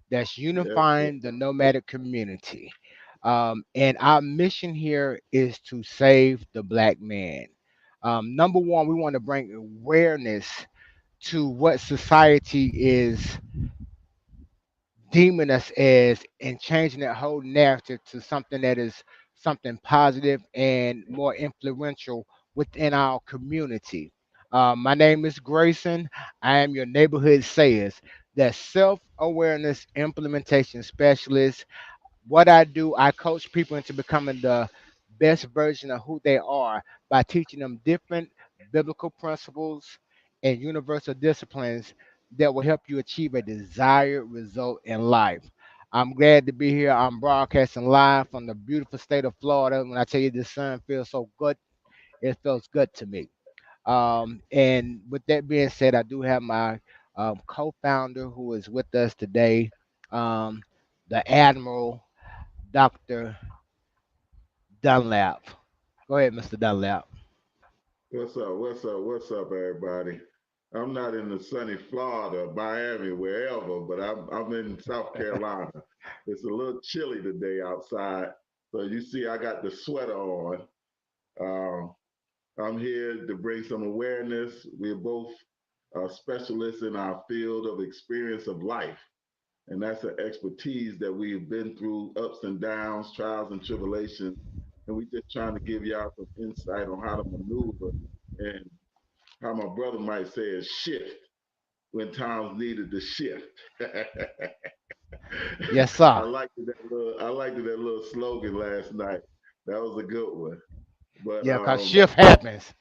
that's Yes, unifying the nomadic community. And our mission here is to save the black man. Number one, we want to bring awareness to what society is deeming us as and changing that whole narrative to something that is something positive and more influential within our community. My name is Grayson. I am your neighborhood sayers, the self awareness implementation specialist. What I do, I coach people into becoming the best version of who they are by teaching them different biblical principles and universal disciplines that will help you achieve a desired result in life. I'm glad to be here. I'm broadcasting live from the beautiful state of Florida. When I tell you the sun feels so good, it feels good to me. And with that being said, I do have my co-founder who is with us today, um, the Admiral Dr. Dunlap. Go ahead, Mr. Dunlap. what's up? What's up? What's up, everybody? I'm not in the sunny Florida, Miami, wherever, but I'm in South Carolina. It's a little chilly today outside, so you see I got the sweater on. Uh, I'm here to bring some awareness. We're both specialists in our field of experience of life, and that's an expertise that we've been through ups and downs, trials and tribulations, and we just trying to give y'all some insight on how to maneuver and how my brother might say is shift when times needed to shift. Yes, sir. I liked that little slogan last night. That was a good one. But Yeah, because shift happens.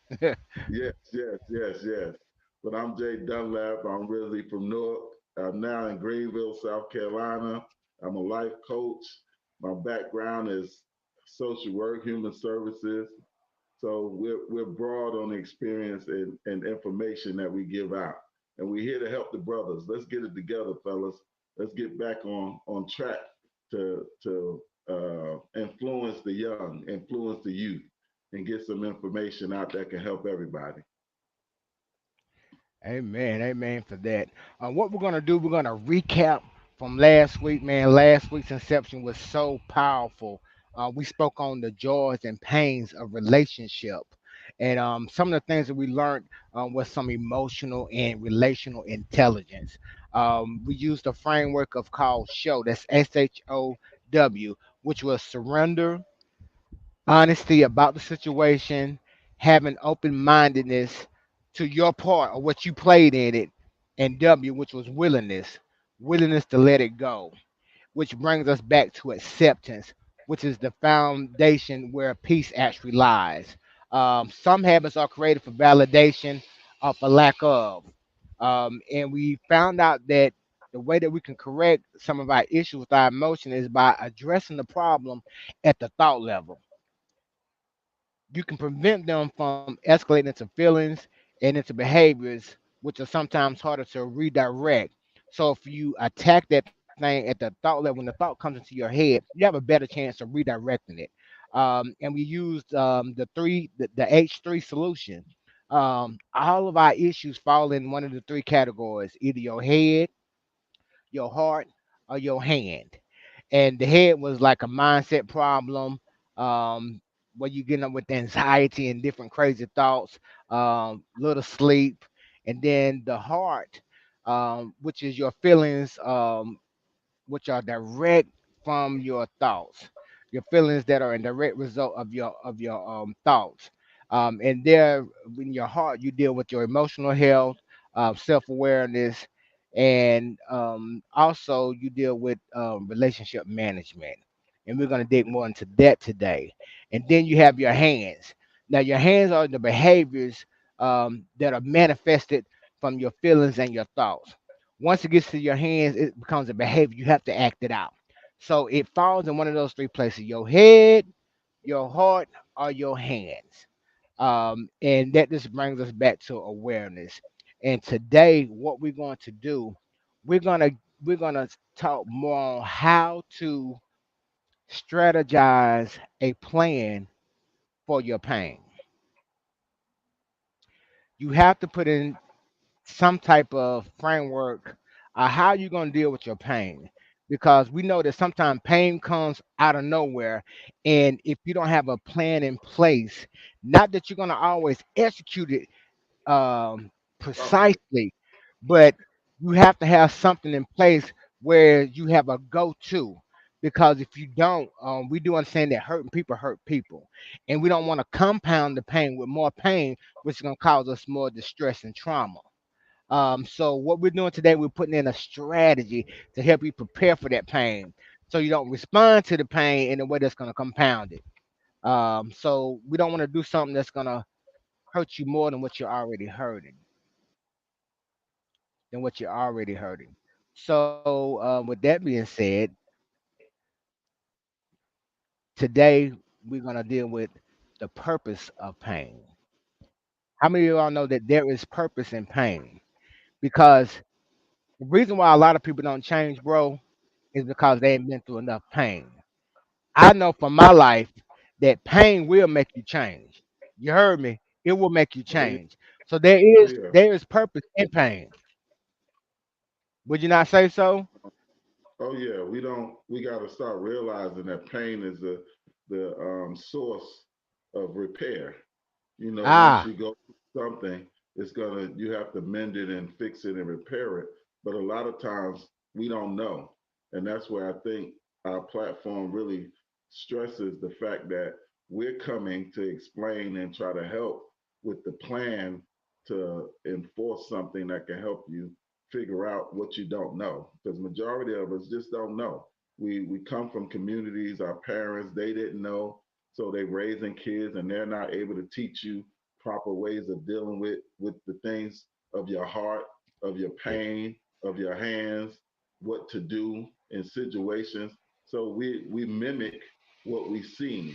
yes, yes, yes, yes. But I'm Jay Dunlap. I'm originally from Newark. I'm now in Greenville, South Carolina. I'm a life coach. My background is social work, human services. So we're broad on the experience and information that we give out. And we're here to help the brothers. Let's get it together, fellas. Let's get back on track to influence the young, influence the youth, and get some information out that can help everybody. Amen. Amen for that. What we're going to do, we're going to recap from last week, man. Last week's Inception was so powerful. We spoke on the joys and pains of relationship. And some of the things that we learned was some emotional and relational intelligence. We used a framework of called SHOW, that's SHOW, which was surrender, honesty about the situation, having open mindedness to your part or what you played in it, and W, which was willingness to let it go, which brings us back to acceptance, which is the foundation where peace actually lies. Some habits are created for validation or for lack of. And we found out that the way that we can correct some of our issues with our emotion is by addressing the problem at the thought level. You can prevent them from escalating into feelings and into behaviors which are sometimes harder to redirect. So if you attack that thing at the thought level, when the thought comes into your head, you have a better chance of redirecting it. And we used the H3 solution. All of our issues fall in one of the three categories: either your head, your heart, or your hand. And the head was like a mindset problem, um, where you getting up with anxiety and different crazy thoughts, little sleep, and then the heart, which is your feelings, which are direct from your thoughts, your feelings that are a direct result of your thoughts. And there, in your heart, you deal with your emotional health, self awareness, and also you deal with relationship management. And we're going to dig more into that today. And then you have your hands. Now, your hands are the behaviors that are manifested from your feelings and your thoughts. Once it gets to your hands, it becomes a behavior. You have to act it out. So it falls in one of those three places: your head, your heart, or your hands. And that just brings us back to awareness. And today, what we're going to do, we're gonna we're gonna talk more on how to strategize a plan for your pain. You have to put in some type of framework How are you going to deal with your pain? Because we know that sometimes pain comes out of nowhere. And if you don't have a plan in place, not that you're going to always execute it um, Properly. precisely, but you have to have something in place where you have a go-to. Because if you don't, we do understand that hurt people, and we don't want to compound the pain with more pain, which is going to cause us more distress and trauma. So what we're doing today, we're putting in a strategy to help you prepare for that pain, so you don't respond to the pain in a way that's going to compound it. So we don't want to do something that's going to hurt you more than what you're already hurting. So with that being said, today we're going to deal with the purpose of pain. How many of y'all know that there is purpose in pain? Because the reason why a lot of people don't change, bro, is because they ain't been through enough pain. I know from my life that pain will make you change. You heard me. It will make you Oh yeah. change. So there Oh is yeah. there is purpose in pain. Would you not say so? Oh yeah. We got to start realizing that pain is the source of repair. Once Ah, you go through something, you have to mend it and fix it and repair it. But a lot of times we don't know. And that's where I think our platform really stresses the fact that we're coming to explain and try to help with the plan to enforce something that can help you figure out what you don't know. Because majority of us just don't know. We come from communities, our parents, they didn't know, so they're raising kids and they're not able to teach you proper ways of dealing with the things of your heart, of your pain, of your hands, what to do in situations. So we mimic what we've seen.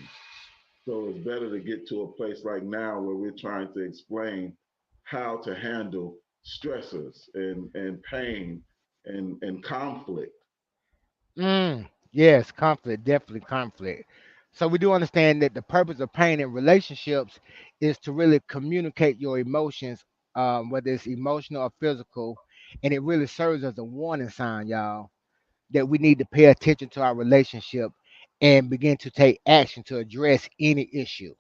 So it's better to get to a place like now where we're trying to explain how to handle stressors and pain and conflict. yes, conflict, definitely conflict. So we do understand that the purpose of pain in relationships is to really communicate your emotions, whether it's emotional or physical, and it really serves as a warning sign, y'all, that we need to pay attention to our relationship and begin to take action to address any issue.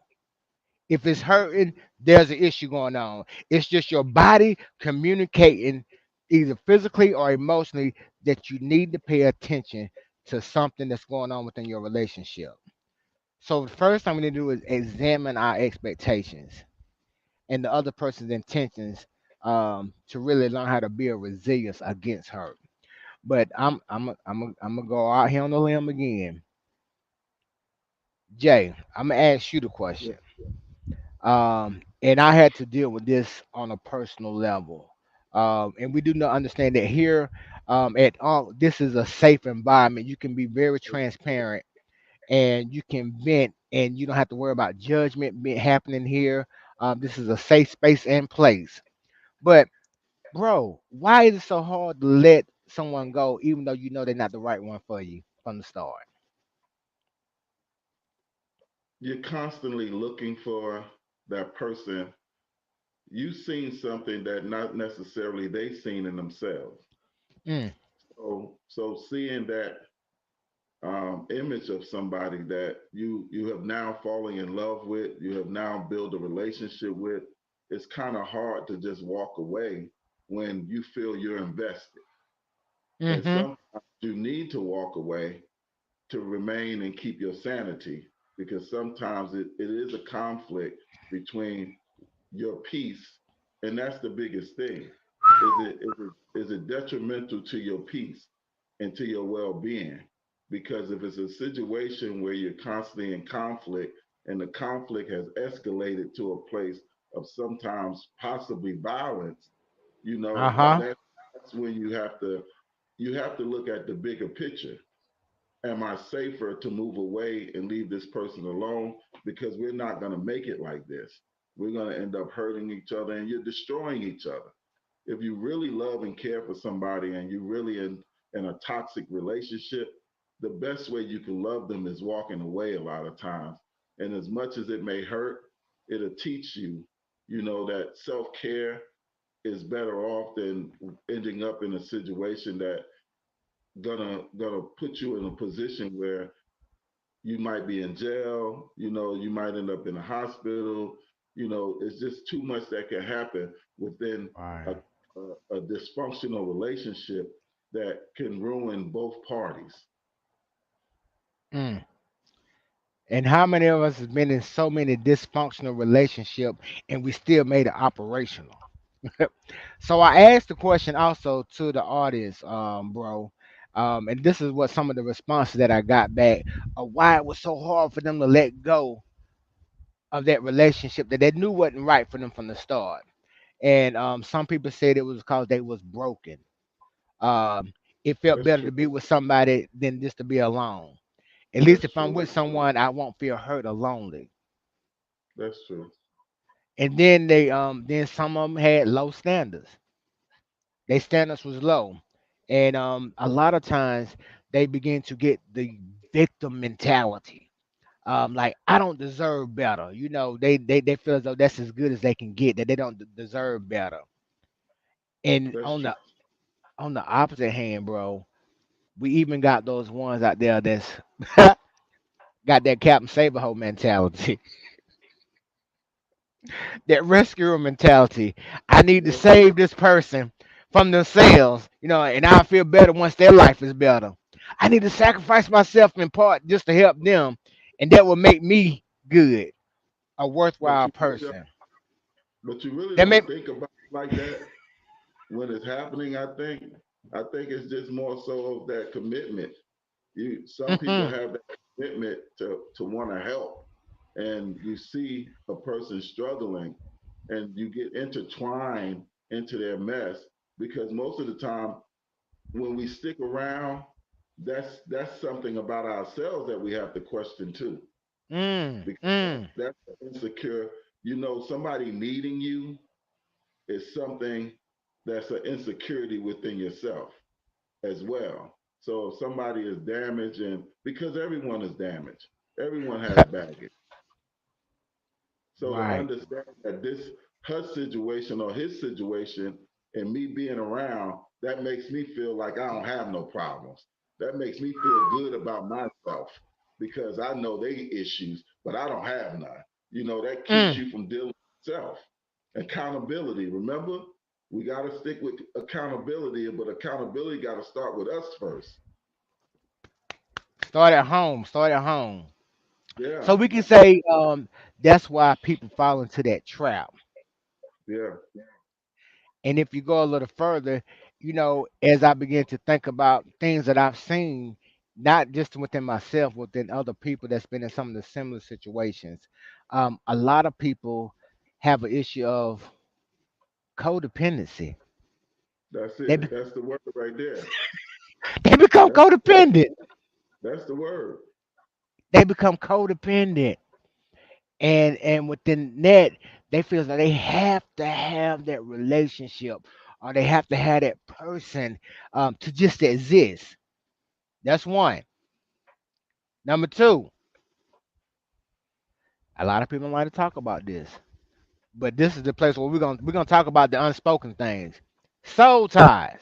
If it's hurting, there's an issue going on. It's just your body communicating either physically or emotionally that you need to pay attention to something that's going on within your relationship. So the first thing we need to do is examine our expectations and the other person's intentions, to really learn how to build resilience against hurt. But I'm gonna go out here on the limb again. Jay, I'm gonna ask you the Yeah. question. And I had to deal with this on a personal level. And we do not understand that here, at this is a safe environment. You can be very transparent and you can vent, and you don't have to worry about judgment happening here. This is a safe space and place. But bro, why is it so hard to let someone go, even though you know they're not the right one for you from the start? You're constantly looking for that person. You've seen something that not necessarily they've seen in themselves. Mm, So seeing that image of somebody that you have now fallen in love with, you have now built a relationship with, it's kind of hard to just walk away when you feel you're invested. And mm-hmm. sometimes you need to walk away to remain and keep your sanity, because sometimes it is a conflict between your peace, and that's the biggest thing. Is it detrimental to your peace and to your well-being? Because if it's a situation where you're constantly in conflict and the conflict has escalated to a place of sometimes possibly violence, Uh-huh. that's when you have to look at the bigger picture. Am I safer to move away and leave this person alone? Because we're not going to make it like this. We're going to end up hurting each other and you're destroying each other. If you really love and care for somebody and you're really in a toxic relationship, the best way you can love them is walking away a lot of times. And as much as it may hurt, it'll teach you, that self care is better off than ending up in a situation that gonna put you in a position where you might be in jail, you might end up in a hospital. It's just too much that can happen within a, Right. a dysfunctional relationship that can ruin both parties. Mm. And how many of us has been in so many dysfunctional relationship and we still made it operational? So I asked the question also to the audience, bro. And this is what some of the responses that I got back of why it was so hard for them to let go of that relationship that they knew wasn't right for them from the start. And some people said it was because they was broken. Um, it felt That's better to true. be with somebody than just to be alone. At least That's if I'm true. with someone, I won't feel hurt or lonely. That's true. And then some of them had low standards. Their standards was low, and a lot of times they begin to get the victim mentality. Like I don't deserve better. They feel as though that's as good as they can get. That they don't deserve better. And That's on true. the opposite hand, bro, we even got those ones out there that's got that Captain Saberho mentality, that rescuer mentality. I need to Yeah. save this person from themselves, and I'll feel better once their life is better. I need to sacrifice myself in part just to help them, and that will make me good, a But worthwhile you really don't, person. but you really That make don't think about it like that when it's happening. I think it's just more so of that commitment. Some people mm-mm, have that commitment to want to help, and you see a person struggling, and you get intertwined into their mess, because most of the time when we stick around, that's something about ourselves that we have to question too, because mm. that's insecure. Somebody needing you is something that's an insecurity within yourself as well. So if somebody is damaged, and because everyone is damaged, everyone has baggage. So to Right. understand that this her situation or his situation and me being around, that makes me feel like I don't have no problems. That makes me feel good about myself because I know they issues, but I don't have none. That keeps Mm. you from dealing with self. Accountability. Remember, we got to stick with accountability, but accountability got to start with us first. Start at home. Start at home. Yeah, So we can say that's why people fall into that trap. yeah, And if you go a little further, as I begin to think about things that I've seen, not just within myself, within other people that's been in some of the similar situations, a lot of people have an issue of codependency. that's They it. be- That's the word right there. they become That's codependent. that's the word. They become codependent, and within that, they feel that they have to have that relationship, or they have to have that person to just exist. That's one. Number two, a lot of people don't like to talk about this, but this is the place where we're gonna talk about the unspoken things. Soul ties.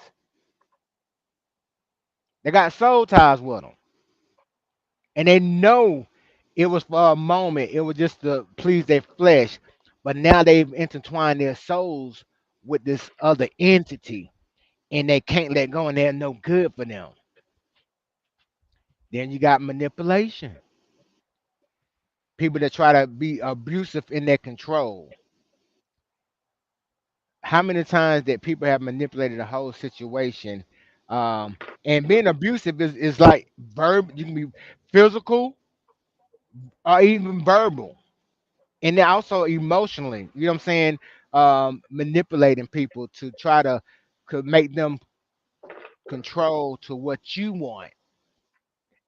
They got soul ties with them, and they know it was for a moment. It was just to please their flesh, but now they've intertwined their souls with this other entity, and they can't let go, and they're no good for them. Then you got manipulation. People that try to be abusive in their control. How many times that people have manipulated the whole situation, um and being abusive is like you can be physical or even verbal, and then also emotionally, you know what I'm saying, manipulating people to try to could make them control to what you want.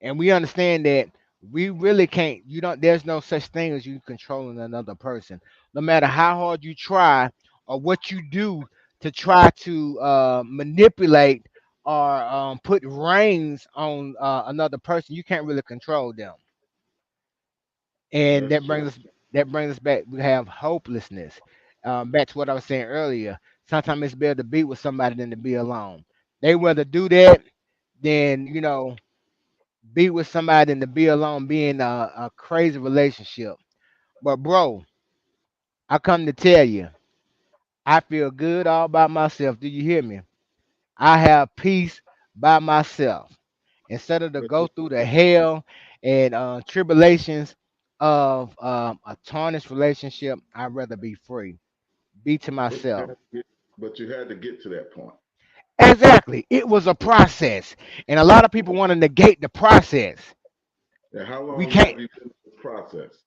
And we understand that we really can't, there's no such thing as you controlling another person, no matter how hard you try or what you do to try to manipulate or put reins on another person. You can't really control them. And That's true. that brings us back, we have hopelessness. Back to what I was saying earlier, Sometimes it's better to be with somebody than to be alone. They rather do that than be with somebody than to be alone, be in a crazy relationship. But bro, I come to tell you, I feel good all by myself. Do you hear me? I have peace by myself. Instead of to But go through the hell and tribulations of a tarnished relationship, I'd rather be free, be to but you myself. had to get, but you had to get to that point. Exactly. It was a process. And a lot of people want to negate the process. And how We long can't. have you been in this process?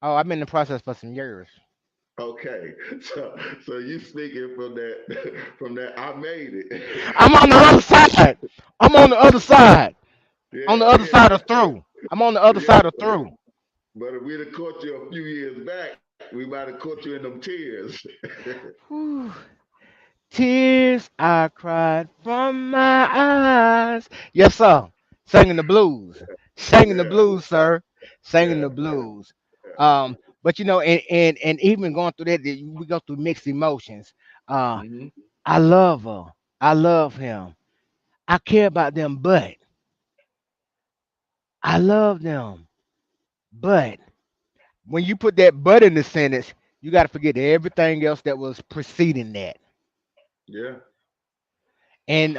Oh, I've been in the process for some years. Okay, so you speaking from that from that I made it. I'm on the other side. I'm on the other side. On the Yeah, other yeah, side of through. I'm on the other yeah. side of through. But if we'd have caught you a few years back, we might have caught you in them tears. Whew. Tears I cried from my eyes. Yes, sir. Singing the blues. Singing the Yeah, blues, sir. Singing yeah, the blues. yeah. But and even going through that, we go through mixed emotions. Uh, Hmm. I love her. I love him. I care about them, but I love them. But when you put that but in the sentence, you got to forget everything else that was preceding that. Yeah, And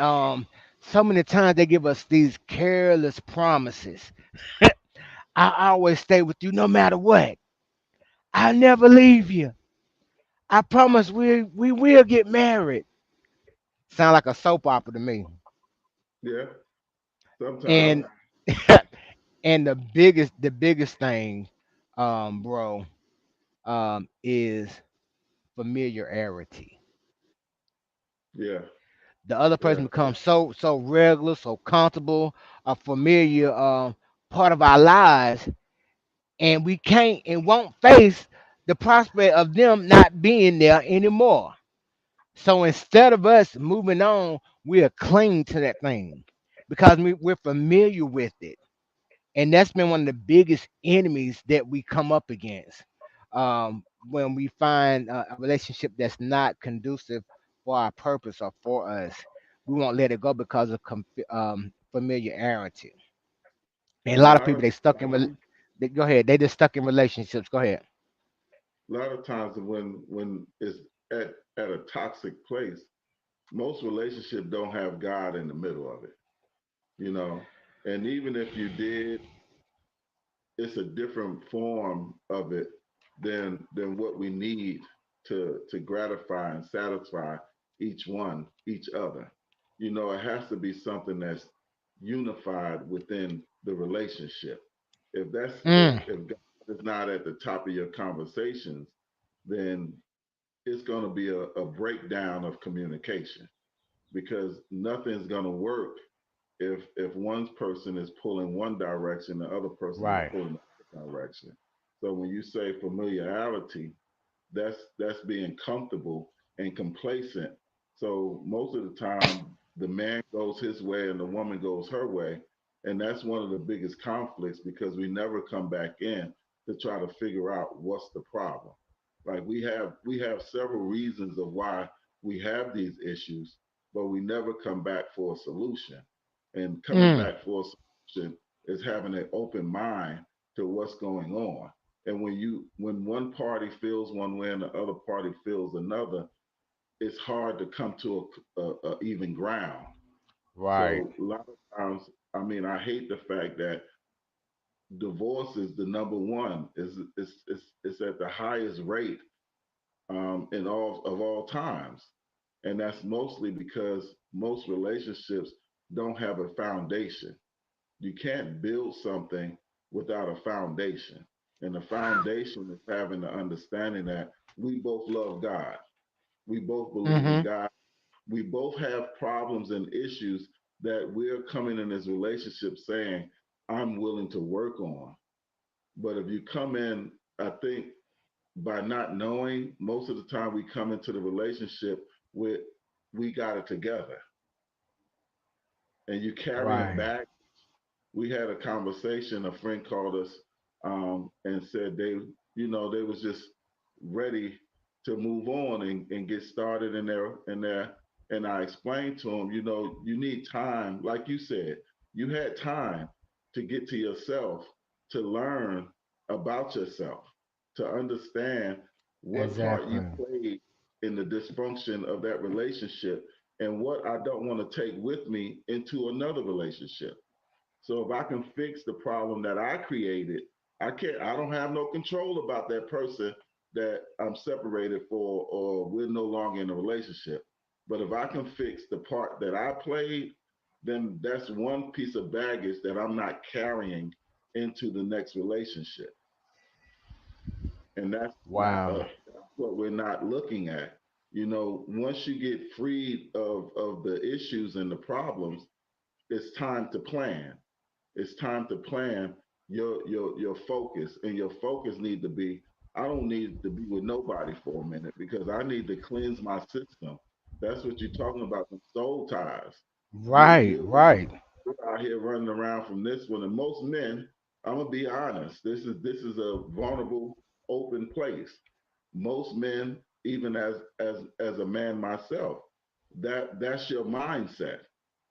so many times they give us these careless promises. I always stay with you no matter what. I'll never leave you. I promise we will get married. Sound like a soap opera to me. yeah. Sometimes. And and the biggest thing, bro, is familiarity. Yeah, The other yeah, person becomes so regular, so comfortable, a familiar part of our lives, and we can't and won't face the prospect of them not being there anymore. So instead of us moving on, we'll cling to that thing because we're familiar with it. And that's been one of the biggest enemies that we come up against. When we find a relationship that's not conducive for our purpose or for us, we won't let it go because of familiarity. And a and lot of people go ahead, they just stuck in relationships. Go ahead. a lot of times when it's at a toxic place, most relationships don't have God in the middle of it. You know, and even if you did, it's a different form of it than what we need to gratify and satisfy each other. You know, it has to be something that's unified within the relationship. If that's Mm, if God is not at the top of your conversations, then it's going to be a breakdown of communication because nothing's going to work if one person is pulling one direction, the other person is right. pulling the other direction. So when you say familiarity, that's being comfortable and complacent. So most of the time, the man goes his way and the woman goes her way, and that's one of the biggest conflicts because we never come back in to try to figure out what's the problem. Like we have several reasons of why we have these issues, but we never come back for a solution. And coming Mm, back for a solution is having an open mind to what's going on. And when one party feels one way and the other party feels another, it's hard to come to a even ground. right. So a lot of times, I mean, I hate the fact that divorce is the number one, is at the highest rate in all times, and that's mostly because most relationships don't have a foundation. You can't build something without a foundation. And the foundation is having the understanding that we both love God. We both believe in Mm-hmm. God. We both have problems and issues that we're coming in this relationship saying, I'm willing to work on. But if you come in, I think by not knowing, most of the time we come into the relationship with, we got it together. And you carry a Right. bag. We had a conversation. A friend called us and said they was just ready. to move on and get started in their and I explained to them, you need time, like you said, you had time to get to yourself, to learn about yourself, to understand what part you Exactly. played in the dysfunction of that relationship and what I don't want to take with me into another relationship. So if I can fix the problem that I created, I don't have no control about that person that I'm separated for or we're no longer in a relationship. But if I can fix the part that I played, then that's one piece of baggage that I'm not carrying into the next relationship. And Wow. that's what we're not looking at. Once you get freed of the issues and the problems, it's time to plan. It's time to plan your focus, and your focus need to be. I don't need to be with nobody for a minute because I need to cleanse my system. That's what you're talking about, the soul ties. You Right, you right. We're out here running around from this one, and most men. I'm gonna be honest. This is a vulnerable, open place. Most men, even as a man myself, that's your mindset.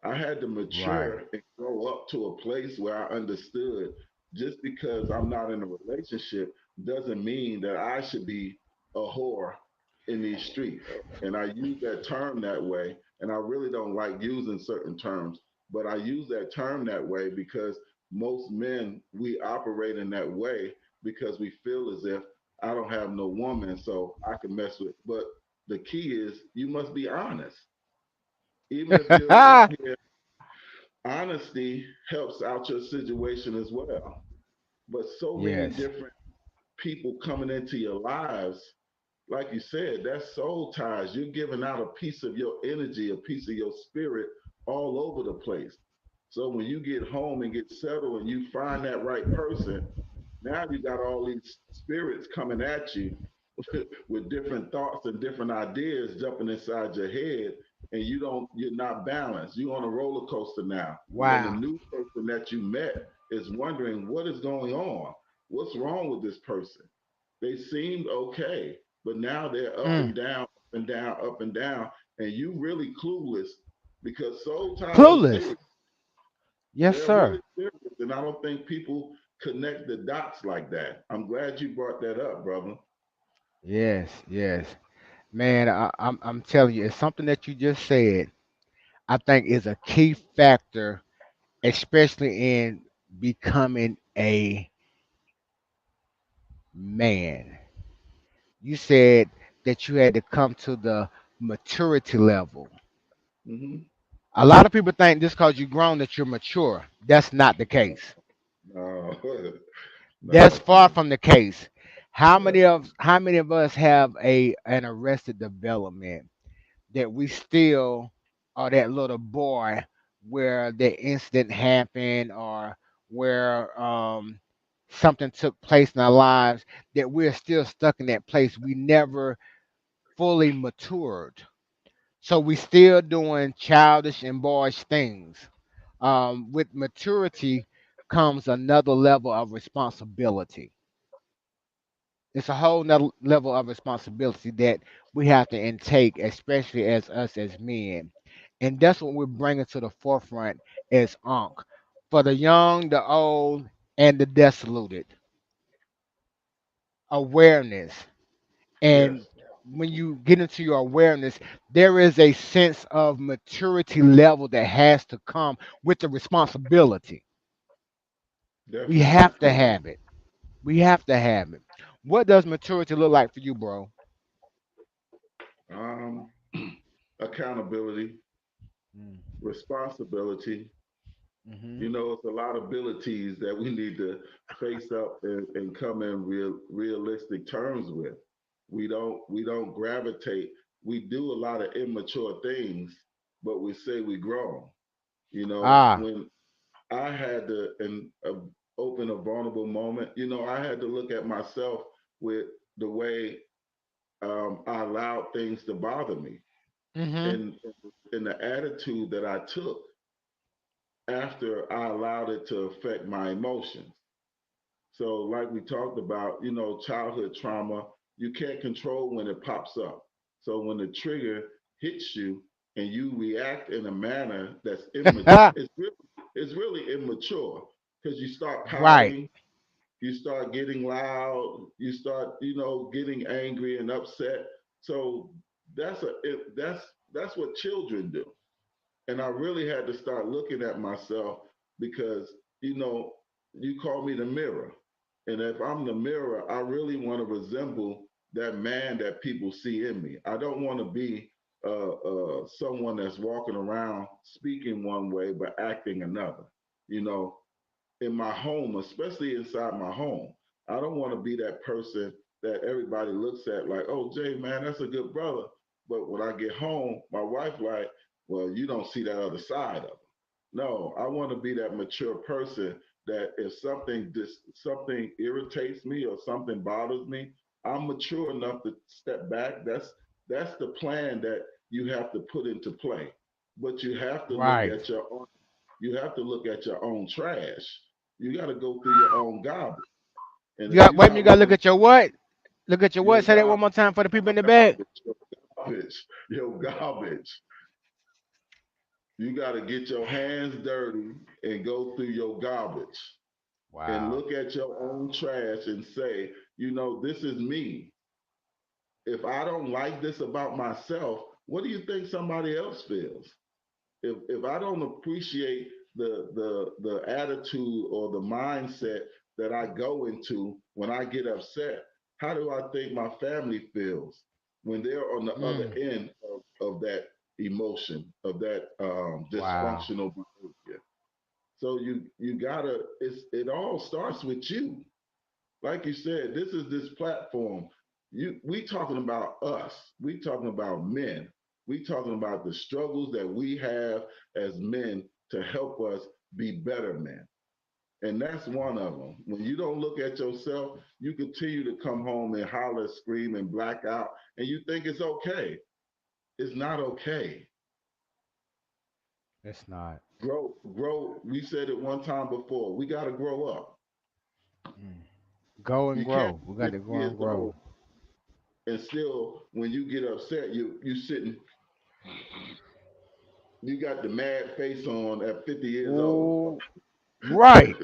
I had to Right. mature and grow up to a place where I understood just because I'm not in a relationship doesn't mean that I should be a whore in these streets. And I use that term that way, and I really don't like using certain terms, but I use that term that way because most men, we operate in that way because we feel as if I don't have no woman, so I can mess with. But the key is you must be honest. Even if you're out here, honesty helps out your situation as well. But so many Yes. different people coming into your lives, like you said, that's soul ties. You're giving out a piece of your energy, a piece of your spirit all over the place. So when you get home and get settled and you find that right person, now you got all these spirits coming at you with different thoughts and different ideas jumping inside your head, and you're not balanced. You're on a roller coaster now. And the Wow. new person that you met is wondering what is going on. What's wrong with this person? They seemed okay, but now they're up Mm. and down, up and down, up and down, and you really clueless because soul ties are Clueless. serious. Yes, They're sir. really serious, and I don't think people connect the dots like that. I'm glad you brought that up, brother. Yes, yes. Man, I'm telling you, it's something that you just said. I think is a key factor, especially in becoming a man. You said that you had to come to the maturity level. Hmm. A lot of people think just because you're grown that you're mature. That's not the case. No, That's no. far from the case. Yeah. How many of us have an arrested development that we still are that little boy where the incident happened or where something took place in our lives that we're still stuck in that place. We never fully matured. So we still doing childish and boyish things. With maturity comes another level of responsibility. It's a whole nother level of responsibility that we have to intake, especially as us as men. And that's what we're bringing to the forefront as Ankh. For the young, the old, and the dissolute. Awareness. And Yes, when you get into your awareness, there is a sense of maturity level that has to come with the responsibility. We definitely. have to have it. We have to have it. What does maturity look like for you, bro? Um, Accountability, responsibility. Mm-hmm. It's a lot of abilities that we need to face up and come in realistic terms with. We don't gravitate. We do a lot of immature things, but we say we grown. Ah. When I had to and open a vulnerable moment, I had to look at myself with the way I allowed things to bother me Mm-hmm. and and the attitude that I took after I allowed it to affect my emotions. So, like we talked about, childhood trauma, you can't control when it pops up. So when the trigger hits you and you react in a manner that's immature, it's really immature because you start Right. pouting, you start getting loud, you start, getting angry and upset. So that's what children do. And I really had to start looking at myself because, you know, you call me the mirror. And if I'm the mirror, I really want to resemble that man that people see in me. I don't want to be someone that's walking around speaking one way but acting another. You know, in my home, especially inside my home. I don't want to be that person that everybody looks at like, oh, Jay, man, that's a good brother. But when I get home, my wife like, well, you don't see that other side of him. No, I want to be that mature person that if something irritates me or something bothers me, I'm mature enough to step back. That's the plan that you have to put into play. But Right. you have to look at your own trash. You got to go through your own garbage. And You if got you're wait a minute, you not gotta look willing, at your what? Look at your your what? Say that one garbage, more time for the people in the back. garbage, your garbage, you got to get your hands dirty and go through your garbage and Wow. look at your own trash and say, this is me. If I don't like this about myself, what do you think somebody else feels? If I don't appreciate the attitude or the mindset that I go into when I get upset, how do I think my family feels when they're on the other Mm. end of that emotion, of that Wow. dysfunctional behavior? So you gotta it all starts with you. Like you said, this platform. We talking about us. We talking about men. We talking about the struggles that we have as men to help us be better men. And that's one of them. When you don't look at yourself, you continue to come home and holler, scream, and black out, and you think it's okay. It's not okay. It's not. Grow. We said it one time before. We got to grow up. Mm. Go and You can't grow. We be got to 50 grow and years grow. old and still when you get upset you sitting, you got the mad face on at 50 years old. Ooh. Right.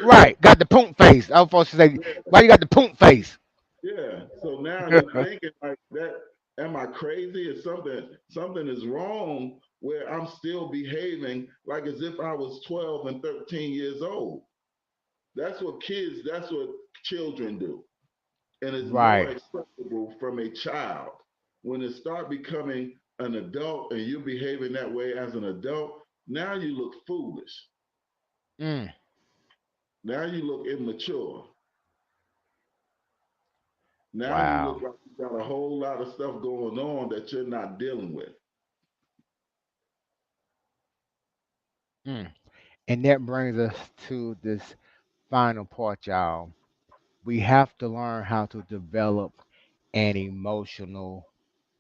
Right. Got the poop face. I was supposed to say, Yeah, why you got the poop face? yeah. So now you're thinking like that, am I crazy? Is something is wrong where I'm still behaving like as if I was 12 and 13 years old. That's what children do. And it's more Right. acceptable from a child. When it start becoming an adult and you're behaving that way as an adult, now you look foolish. Mm. Now you look immature. Now you Wow. look like you got a whole lot of stuff going on that you're not dealing with. Mm. And that brings us to this final part, y'all. We have to learn how to develop an emotional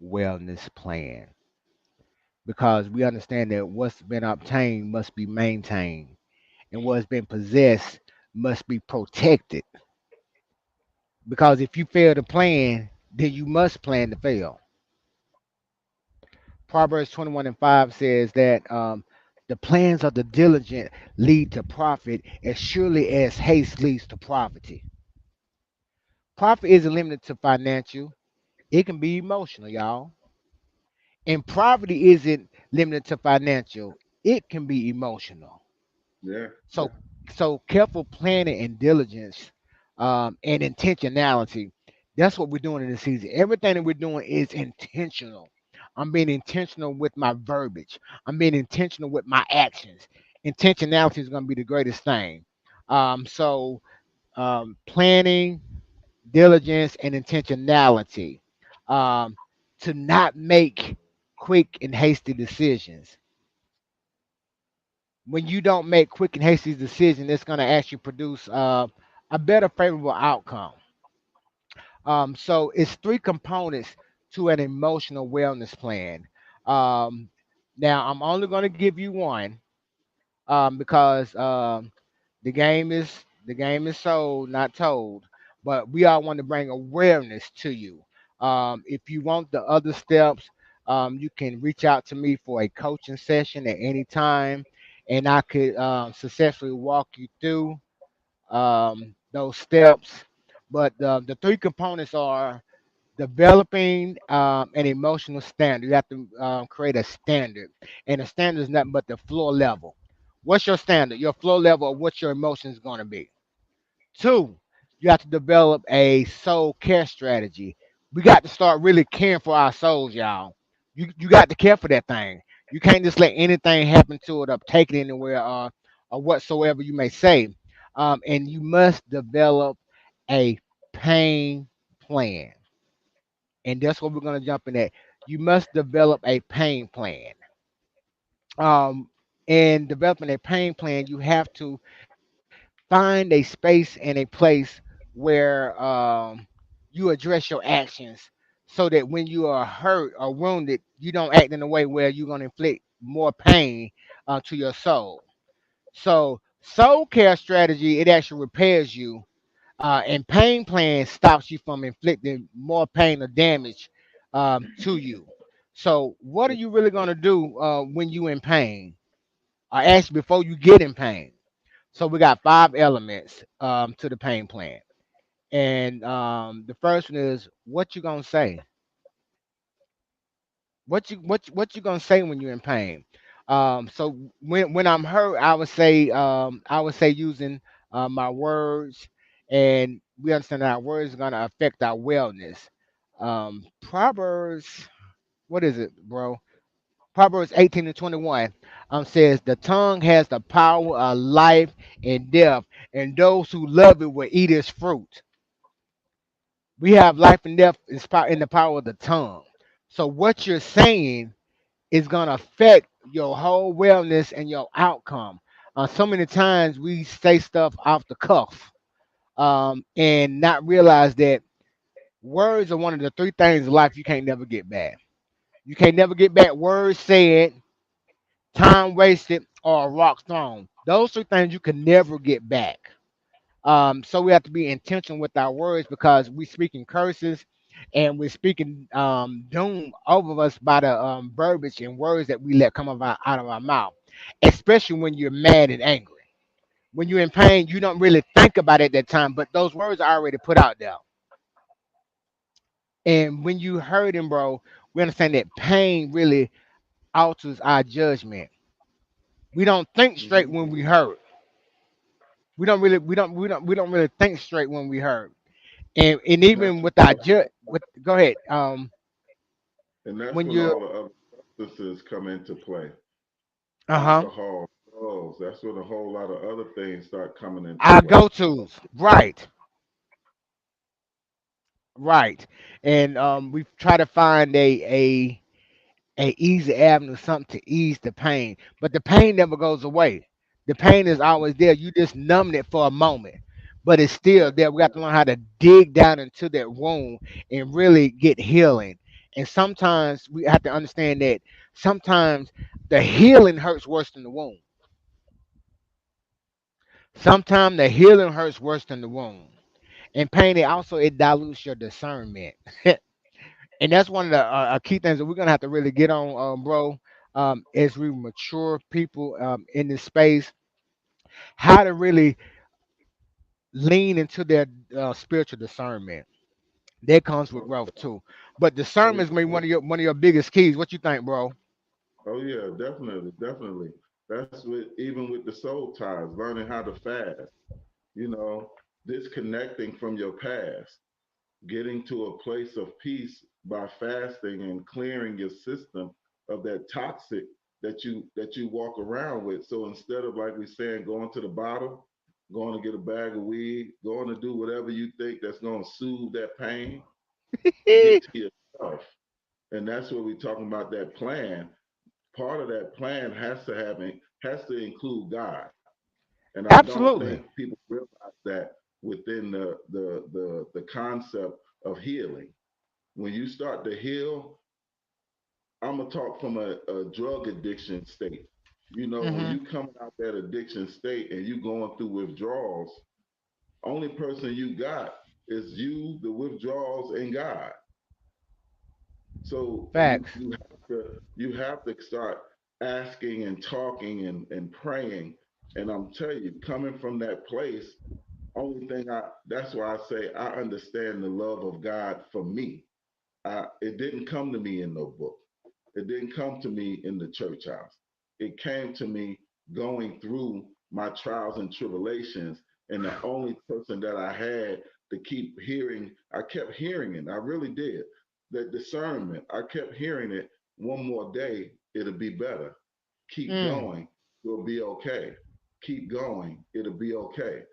wellness plan because we understand that what's been obtained must be maintained and what's been possessed must be protected. Because if you fail to plan, then you must plan to fail. Proverbs 21 and 5 says that the plans of the diligent lead to profit as surely as haste leads to poverty. Profit isn't limited to financial, it can be emotional, y'all. And poverty isn't limited to financial, it can be emotional. Yeah, So, so careful planning and diligence and intentionality. That's what we're doing in this season. Everything that we're doing is intentional. I'm being intentional with my verbiage. I'm being intentional with my actions. Intentionality is going to be the greatest thing. Planning, diligence, and intentionality. Um, to not make quick and hasty decisions. When you don't make quick and hasty decisions, it's going to actually produce a better favorable outcome. So it's three components to an emotional wellness plan. Um, Now I'm only going to give you one because the game is sold, not told. but we all want to bring awareness to you. If you want the other steps, you can reach out to me for a coaching session at any time, and I could successfully walk you through those steps. But the three components are developing an emotional standard. You have to create a standard, and the standard is nothing but the floor level. What's your standard? Your floor level of what your emotions going to be. Two, you have to develop a soul care strategy. We got to start really caring for our souls, y'all. You got to care for that thing. You can't just let anything happen to it or take it anywhere or whatsoever you may say. And you must develop a pain plan. And that's what we're going to jump in at. You must develop a pain plan. Um, in developing a pain plan, you have to find a space and a place where you address your actions so that when you are hurt or wounded, you don't act in a way where you're going to inflict more pain to your soul. So, soul care strategy, it actually repairs you, and pain plan stops you from inflicting more pain or damage to you. So, what are you really going to do when you in pain? Or actually, before you get in pain? So we got five elements to the pain plan, and the first one is what you gonna say. What you gonna say when you're in pain? So when I'm hurt, I would say using my words, and we understand that our words are gonna affect our wellness. Proverbs, what is it, bro? Proverbs 18:21 says, "The tongue has the power of life and death, and those who love it will eat its fruit." We have life and death in the power of the tongue. So what you're saying is going to affect your whole wellness and your outcome. So many times we say stuff off the cuff and not realize that words are one of the three things in life you can't never get back. You can't never get back words said, time wasted, or a rock thrown. Those three things you can never get back. So we have to be intentional with our words because we speaking curses and we're speaking doom over us by the verbiage and words that we let come out of our mouth, especially when you're mad and angry. When you're in pain, you don't really think about it at that time, but those words are already put out there. And when you hurting, bro, we understand that pain really alters our judgment. We don't think straight Hmm. when we hurt. We don't really think straight when we hurt. And And that's even with our with go ahead. and that's When when you all the other substances come into play. uh-huh. Alcohol, drugs. That's when a whole lot of other things start coming into Our play. go tos. Right. Right. And we try to find a easy avenue, something to ease the pain. But the pain never goes away. The pain is always there. You just numb it for a moment. But it's still Yep. there. We have to learn how to dig down into that wound and really get healing. And sometimes we have to understand that sometimes the healing hurts worse than the wound. Sometimes the healing hurts worse than the wound. And pain, it dilutes your discernment. And that's one of the key things that we're gonna have to really get on, bro. As we mature people in this space, how to really lean into their spiritual discernment. That comes with growth too. But Oh, discernment is maybe one of your biggest keys. What you think, bro? oh yeah, definitely, definitely. That's with even with the soul ties, learning how to fast. You know, disconnecting from your past, getting to a place of peace by fasting and clearing your system of that toxic that you walk around with. So instead of like we saying going to the bottle, going to get a bag of weed, going to do whatever you think that's going to soothe that pain, get to yourself. And that's what we're talking about that plan. Part of that plan has to include God. And I don't Absolutely. think people realize that within the concept of healing. When you start to heal, I'm gonna talk from a drug addiction state. You know, when Hmm. you come out that addiction state and you going through withdrawals, only person you got It's you, the withdrawals, and God. So Facts. you have to start asking and talking and praying. And I'm telling you, coming from that place, only thing I that's why I say I understand the love of God for me. It didn't come to me in no book. It didn't come to me in the church house. It came to me going through my trials and tribulations. And the only person that I had to keep hearing, I kept hearing it. I really did. That discernment, I kept hearing it. One more day, it'll be better. Keep Mm. going, you'll be okay. Keep going, it'll be okay.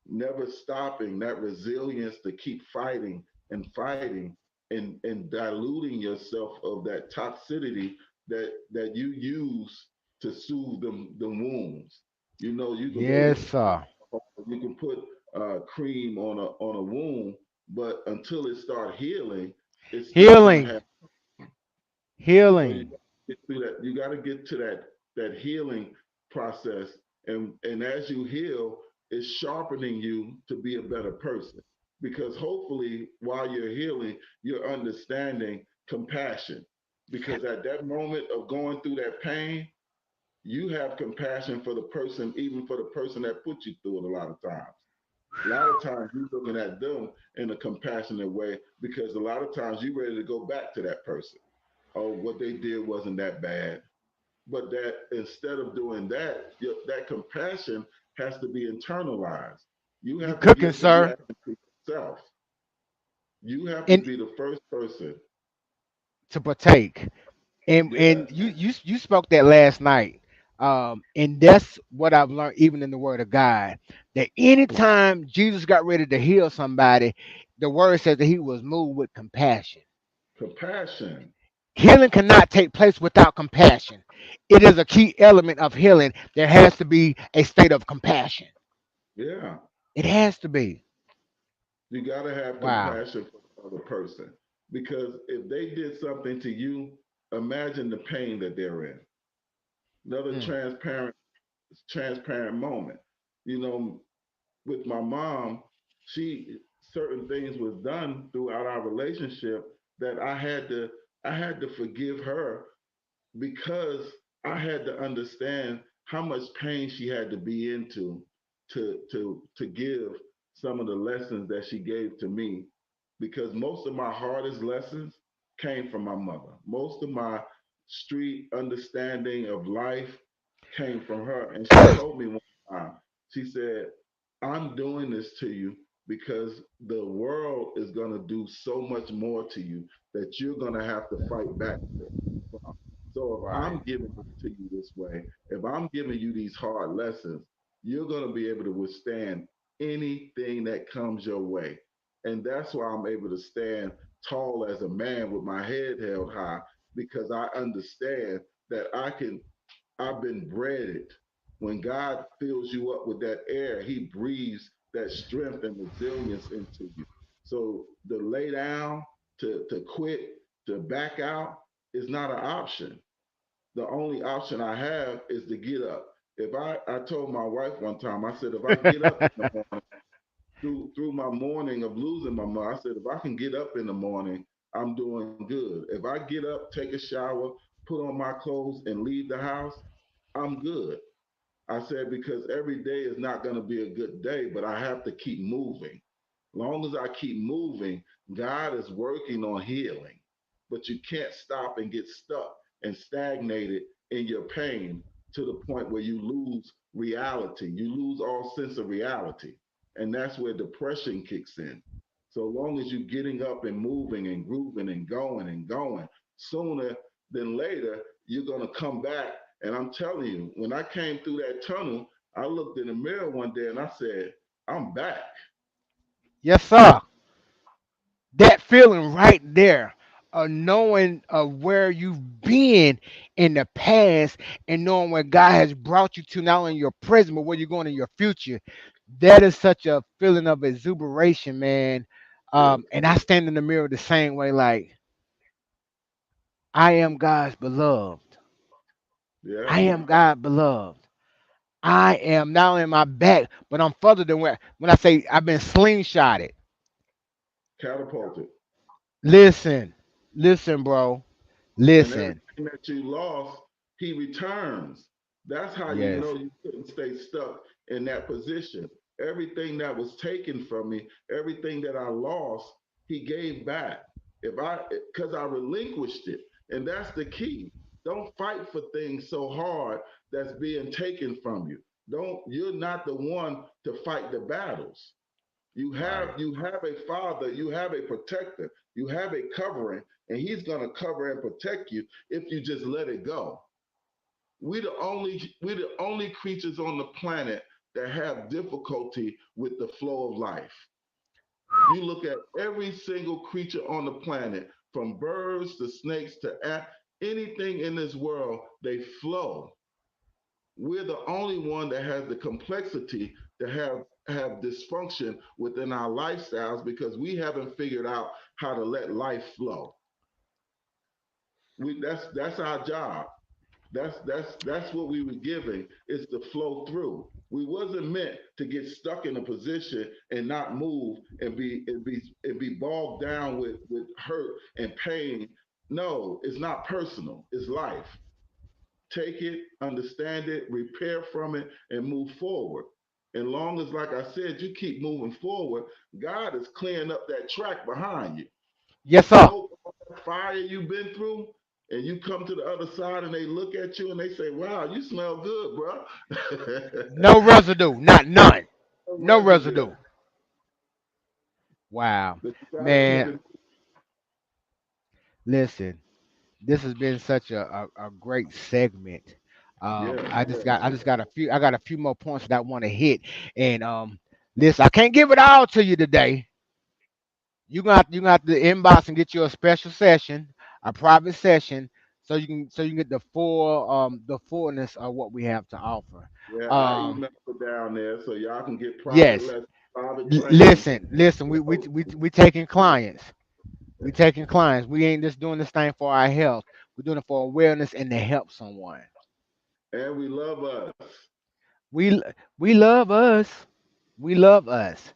Never stopping that resilience to keep fighting and fighting and diluting yourself of that toxicity that you use to soothe the wounds. You know, you can put Yes, sir. you can put cream on a wound, but until it start healing, it's still gonna Healing. have. So you Healing. gotta get through that. You got to get to that healing process, and as you heal, it's sharpening you to be a better person. Because hopefully, while you're healing, you're understanding compassion. Because at that moment of going through that pain, you have compassion for the person, even for the person that put you through it. A lot of times. A lot of times you're looking at them in a compassionate way because a lot of times you're ready to go back to that person. Oh, what they did wasn't that bad. But that instead of doing that, that compassion has to be internalized. You You have to cooking, give sir. compassion to yourself. You have to And be the first person. to partake. And Yeah, you spoke that last night. And that's what I've learned even in the word of God. That anytime Jesus got ready to heal somebody, the word says that he was moved with compassion. compassion. Healing cannot take place without compassion. It is a key element of healing. There has to be a state of compassion. Yeah, It has to be. you got to have Wow. compassion for the other person because if they did something to you, imagine the pain that they're in. Another Mm. transparent moment. You know, with my mom, she certain things was done throughout our relationship that I had to forgive her because I had to understand how much pain she had to be into to give some of the lessons that she gave to me because most of my hardest lessons came from my mother. Most of my street understanding of life came from her. And she told me one time, she said, I'm doing this to you because the world is going to do so much more to you that you're going to have to fight back from. So if I'm Right. giving it to you this way, if I'm giving you these hard lessons, you're going to be able to withstand anything that comes your way. And that's why I'm able to stand tall as a man with my head held high because I understand that I've been breaded. When God fills you up with that air, He breathes that strength and resilience into you. So to lay down, to quit, to back out is not an option. The only option I have is to get up. If I told my wife one time, I said, if I get up in the morning, through my morning of losing my mom, I said, if I can get up in the morning, I'm doing good. If I get up, take a shower, put on my clothes, and leave the house, I'm good. I said, because every day is not going to be a good day, but I have to keep moving. Long as I keep moving, God is working on healing. But you can't stop and get stuck and stagnated in your pain to the point where you lose reality. You lose all sense of reality. And that's where depression kicks in. So long as you're getting up and moving and grooving and going, sooner than later, you're going to come back. And I'm telling you, when I came through that tunnel, I looked in the mirror one day and I said, I'm back. Yes, sir. That feeling right there of knowing of where you've been in the past and knowing where God has brought you to, not only in your present, but where you're going in your future. That is such a feeling of exuberation, man. Yeah. And I stand in the mirror the same way, like, I am God's beloved. I Yeah. am God beloved. I am not only in my back, but I'm further than where when I say I've been slingshotted. catapulted. Listen, listen, bro. And Listen. everything that you lost, he returns. That's how you know Yes. you couldn't stay stuck in that position. Everything that was taken from me, everything that I lost, he gave back. If I, because I relinquished it, and that's the key. Don't fight for things so hard that's being taken from you. Don't. You're not the one to fight the battles. Right. You have a father, you have a protector, you have a covering, and he's gonna cover and protect you if you just let it go. We the only creatures on the planet that have difficulty with the flow of life. You look at every single creature on the planet, from birds to snakes to anything in this world, they flow. We're the only one that has the complexity to have dysfunction within our lifestyles because we haven't figured out how to let life flow. That's our job. That's what we were given is to flow through. We wasn't meant to get stuck in a position and not move and be bogged down with hurt and pain. No, it's not personal. It's life. Take it, understand it, repair from it, and move forward. And long as, like I said, you keep moving forward, God is clearing up that track behind you. Yes, sir. Smoke all that fire you've been through, and you come to the other side and they look at you and they say, wow, you smell good, bro. No residue. Not none. No No residue. residue. Wow. But you gotta keep Man, it. listen. This has been such a great segment. Yeah, I got a few more points that I want to hit. And listen, I can't give it all to you today. You gonna have to inbox and get you a special session, a private session, so you can get the fullness of what we have to offer. yeah. I Um, email it down there so y'all can get private yes. lessons, private training. Listen. We taking clients. We taking clients. We ain't just doing this thing for our health. We're doing it for awareness and to help someone. And we love us. We we love us. We love us.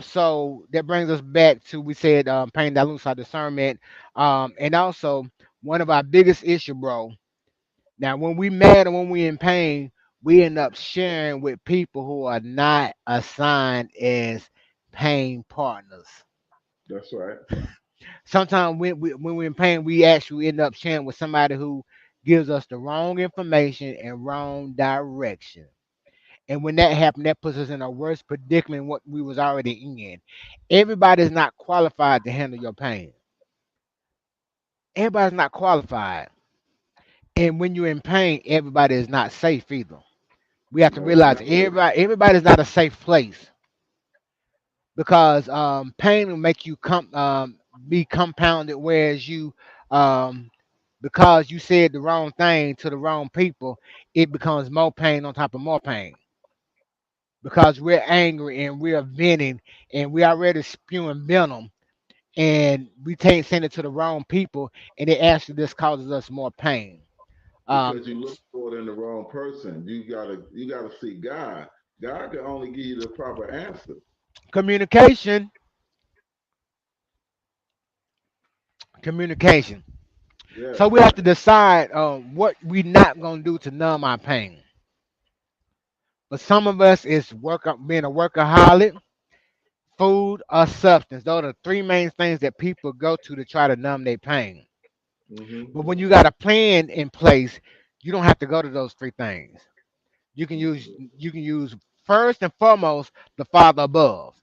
So that brings us back to we said pain dilutes our discernment. And also one of our biggest issue, bro. Now when we mad and when we in pain, we end up sharing with people who are not assigned as pain partners. That's right. Sometimes when we're in pain, we actually end up sharing with somebody who gives us the wrong information and wrong direction. And when that happened, that puts us in a worse predicament than what we was already in. Everybody's not qualified to handle your pain. Everybody's not qualified. And when you're in pain, everybody is not safe either. We have to No, it's realize not. everybody's not a safe place because pain will make you be compounded, whereas you um, because you said the wrong thing to the wrong people, it becomes more pain on top of more pain because we're angry and we're venting and we already spewing venom and we take send it to the wrong people and it actually just causes us more pain. Um, Because you look for it in the wrong person. You gotta see God. God can only give you the proper answer. communication, communication. Yeah, So we have to decide what we're not gonna do to numb our pain. But some of us is being a workaholic, food, or substance. Those are the three main things that people go to try to numb their pain. hmm But when you got a plan in place, you don't have to go to those three things. You can use first and foremost the Father above.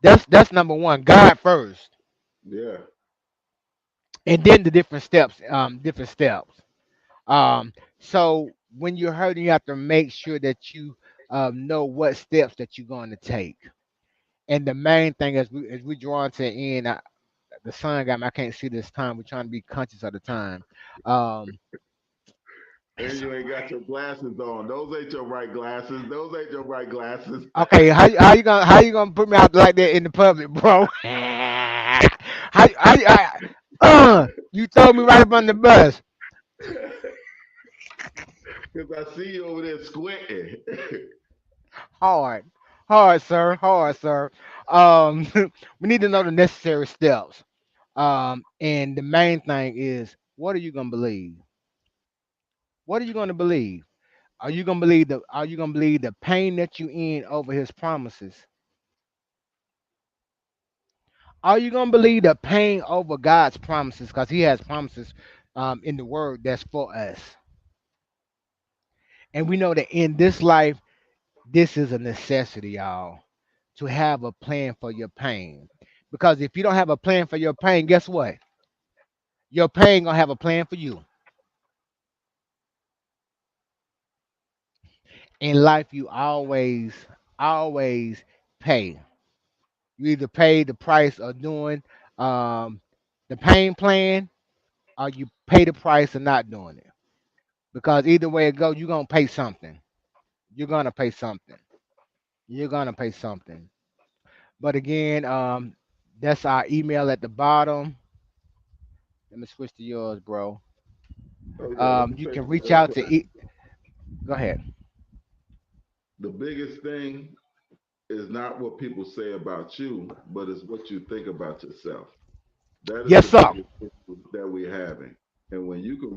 That's number one, God first, yeah. and then the different steps. So when you're hurting, you have to make sure that you know what steps that you're going to take. And the main thing as we draw to the end, the sun got me. I can't see this time. We're trying to be conscious of the time. Um, And you ain't got your glasses on. Those ain't your right glasses. Those ain't your right glasses. okay, how you gonna put me out like that in the public, bro? You throw me right up on the bus. Because I see you over there squinting. Hard, hard, sir, hard, sir. um, we need to know the necessary steps. And the main thing is, what are you gonna believe? What are you gonna believe? Are you gonna believe the pain that you in over his promises? Are you gonna believe the pain over God's promises? Because he has promises in the word that's for us. And we know that in this life, this is a necessity, y'all, to have a plan for your pain. Because if you don't have a plan for your pain, guess what? Your pain gonna have a plan for you. In life, you always pay. You either pay the price of doing um, the pain plan, or you pay the price of not doing it. Because either way it goes, you're gonna pay something. You're gonna pay something. You're gonna pay something. But again, that's our email at the bottom. Let me switch to yours, bro. Oh yeah, let me You say can something reach real out quick. to go ahead. The biggest thing is not what people say about you, but it's what you think about yourself. That is Yes, the sir. biggest issue that we're having. And when you can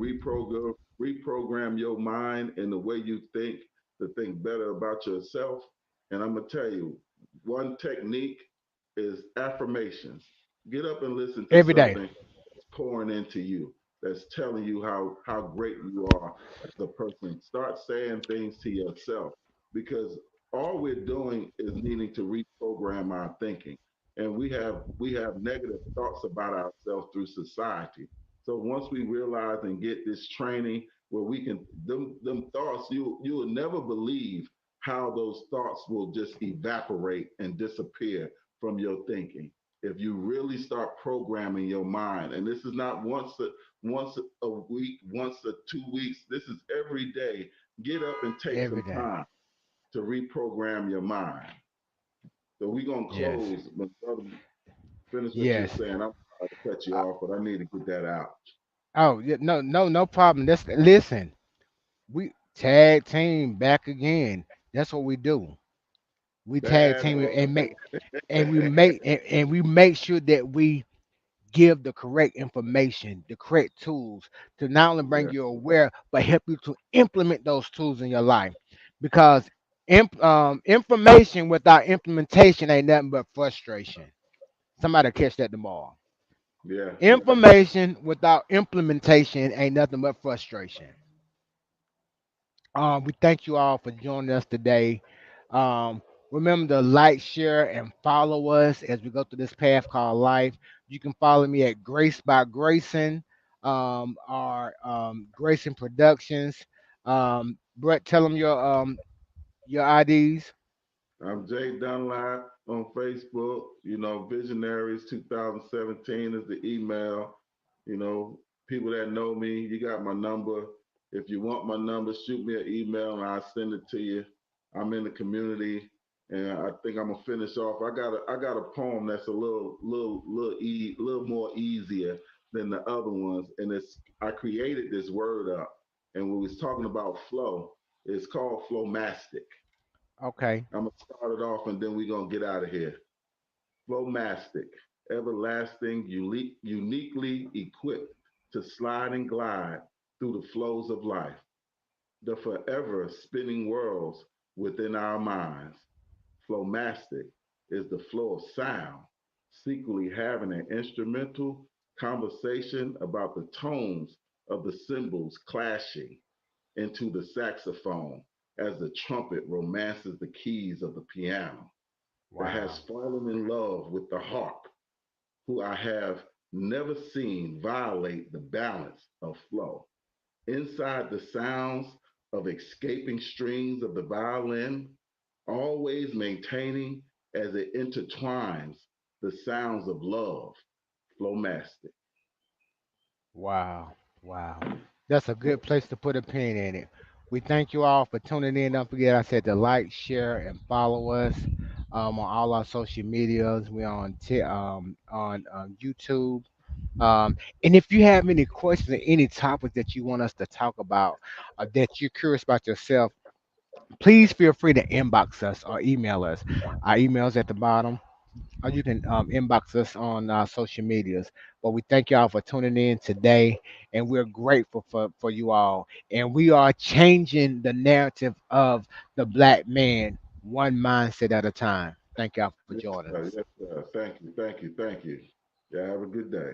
reprogram your mind in the way you think to think better about yourself, and I'm gonna tell you, one technique is affirmations. Get up and listen to Every day. something that's pouring into you, that's telling you how great you are as a person. Start saying things to yourself because all we're doing is needing to reprogram our thinking, and we have negative thoughts about ourselves through society. So once we realize and get this training where we can them thoughts, you will never believe how those thoughts will just evaporate and disappear from your thinking if you really start programming your mind. And this is not once a week, once a 2 weeks. This is every day. Get up and take Every some day. time to reprogram your mind. So we're gonna Yes. close, but brother, finish what you're Yes. saying. I'm sorry to cut you Uh, off, but I need to get that out. oh, yeah, no, no, no problem. Listen. We tag team back again. That's what we do. We tag Bad team boy. and we make sure that we give the correct information, the correct tools to not only bring Yeah, you aware, but help you to implement those tools in your life. Because information without implementation ain't nothing but frustration. Somebody catch that tomorrow. yeah. Information without implementation ain't nothing but frustration. We thank you all for joining us today. Um, Remember to like, share, and follow us as we go through this path called life. You can follow me at Grace by Grayson, our Grayson Productions. Brett, tell them your IDs. I'm Jay Dunlap on Facebook. Visionaries 2017 is the email. You know, People that know me, you got my number. If you want my number, shoot me an email and I'll send it to you. I'm in the community, and I think I'm gonna finish off. I got a poem that's a little more easier than the other ones, and I created this word up, and when we was talking about flow, it's called flowmastic. Okay. I'm gonna start it off and then we're gonna get out of here. Flowmastic, everlasting, uniquely equipped to slide and glide through the flows of life, the forever spinning worlds within our minds. Flowmastic is the flow of sound, secretly having an instrumental conversation about the tones of the cymbals clashing into the saxophone as the trumpet romances the keys of the piano, that has Wow. fallen in love with the harp, who I have never seen violate the balance of flow. Inside the sounds of escaping strings of the violin, always maintaining as it intertwines the sounds of love, flowmastic. Wow. Wow. That's a good place to put a pin in it. We thank you all for tuning in. Don't forget, I said to like, share, and follow us on all our social medias. We're on YouTube. And if you have any questions or any topics that you want us to talk about, or that you're curious about yourself, please feel free to inbox us or email us. Our email's at the bottom. or you can inbox us on social medias. But we thank y'all for tuning in today, and we're grateful for you all. And we are changing the narrative of the black man one mindset at a time. Thank y'all for Yes, joining us. sir. Yes, sir. Thank you. Thank you. Thank you. Yeah, have a good day.